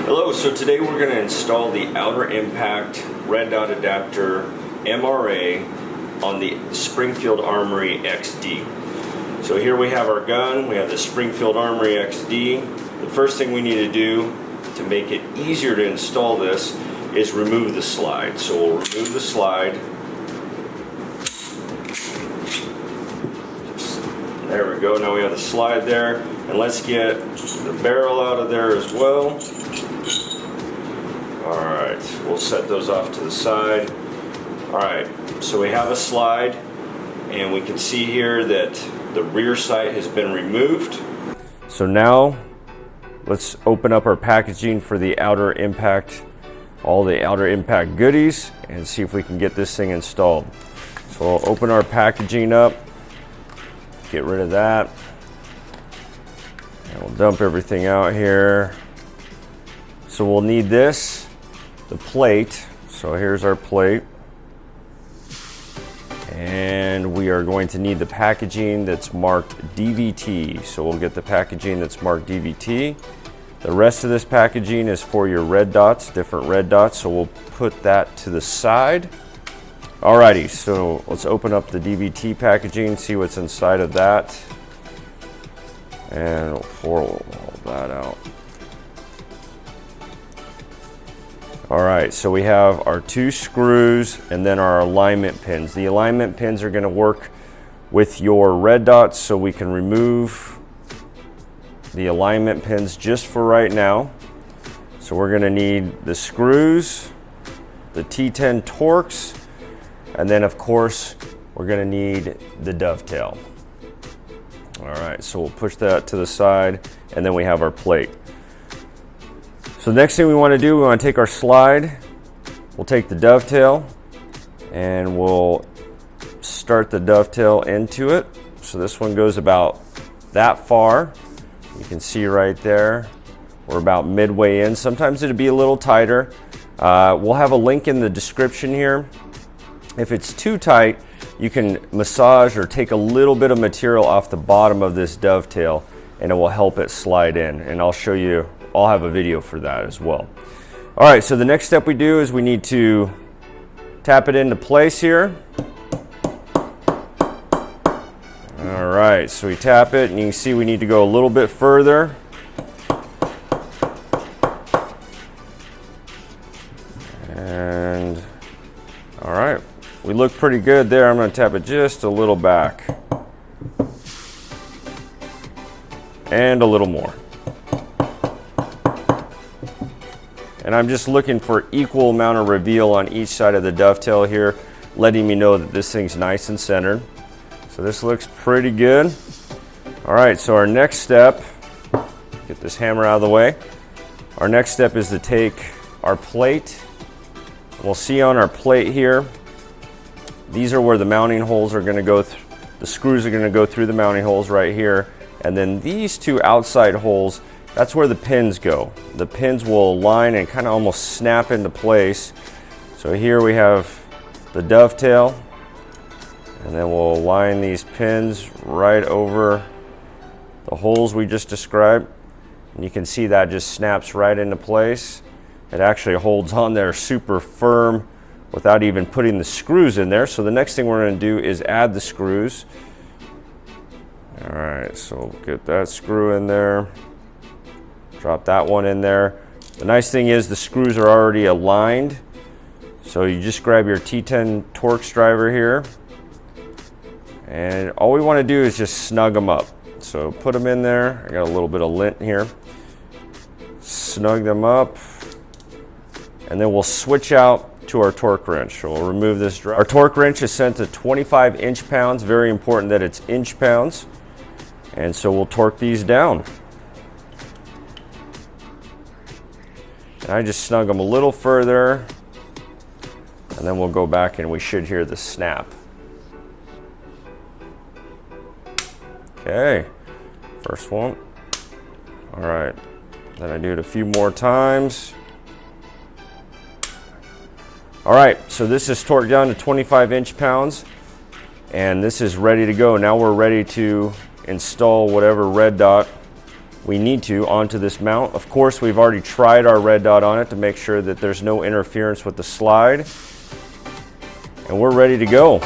Hello, so today we're going to install the Outerimpact red dot adapter M.R.A. on the Springfield M.R.A. XD. So here we have our gun, we have the Springfield M.R.A. XD. The first thing we need to do to make it easier to install this is remove the slide. So we'll remove the slide. There we go, now we have the slide there. And let's get the barrel out of there as well. Alright, we'll set those off to the side. Alright, so we have a slide, and we can see here that the rear sight has been removed. So now, let's open up our packaging for the Outerimpact, all the Outerimpact goodies, and see if we can get this thing installed. So we'll open our packaging up, get rid of that, and we'll dump everything out here. So we'll need this, the plate. So here's our plate. And we are going to need the packaging that's marked DVT. So we'll get the packaging that's marked DVT. The rest of this packaging is for your red dots, different red dots. So we'll put that to the side. Alrighty, so let's open up the DVT packaging, see what's inside of that. And we'll pour all that out. Alright, so we have our 2 screws and then our alignment pins. The alignment pins are going to work with your red dots, so we can remove the alignment pins just for right now. So we're going to need the screws, the T10 Torx, and then of course we're going to need the dovetail. Alright, so we'll push that to the side, and then we have our plate. So the next thing we want to do, we want to take our slide, we'll take the dovetail, and we'll start the dovetail into it. So this one goes about that far. You can see right there, we're about midway in. Sometimes it'll be a little tighter. We'll have a link in the description here. If it's too tight, you can massage or take a little bit of material off the bottom of this dovetail, and it will help it slide in. And I'll show you, I'll have a video for that as well. All right, so the next step we do is we need to tap it into place here. All right, so we tap it, and you can see we need to go a little bit further. And all right, we look pretty good there. I'm going to tap it just a little back. And a little more. And I'm just looking for equal amount of reveal on each side of the dovetail here, letting me know that this thing's nice and centered. So this looks pretty good. All right, so our next step, get this hammer out of the way. Our next step is to take our plate. We'll see on our plate here, these are where the mounting holes are going to go, the screws are going to go through the mounting holes right here. And then these 2 outside holes, that's where the pins go. The pins will align and kind of almost snap into place. So here we have the dovetail, and then we'll align these pins right over the holes we just described. And you can see that just snaps right into place. It actually holds on there super firm without even putting the screws in there. So the next thing we're going to do is add the screws. All right, so get that screw in there. Drop that one in there. The nice thing is the screws are already aligned. So you just grab your T10 Torx driver here. And all we want to do is just snug them up. So put them in there. I got a little bit of lint here. Snug them up. And then we'll switch out to our torque wrench. So we'll remove this driver. Our torque wrench is set to 25 inch-pounds. Very important that it's inch-pounds. And so we'll torque these down. And I just snug them a little further, and then we'll go back and we should hear the snap. Okay, first one. All right, then I do it a few more times. All right, so this is torqued down to 25 inch-pounds, and this is ready to go. Now we're ready to install whatever red dot we need to onto this mount. Of course, we've already tried our red dot on it to make sure that there's no interference with the slide. And we're ready to go.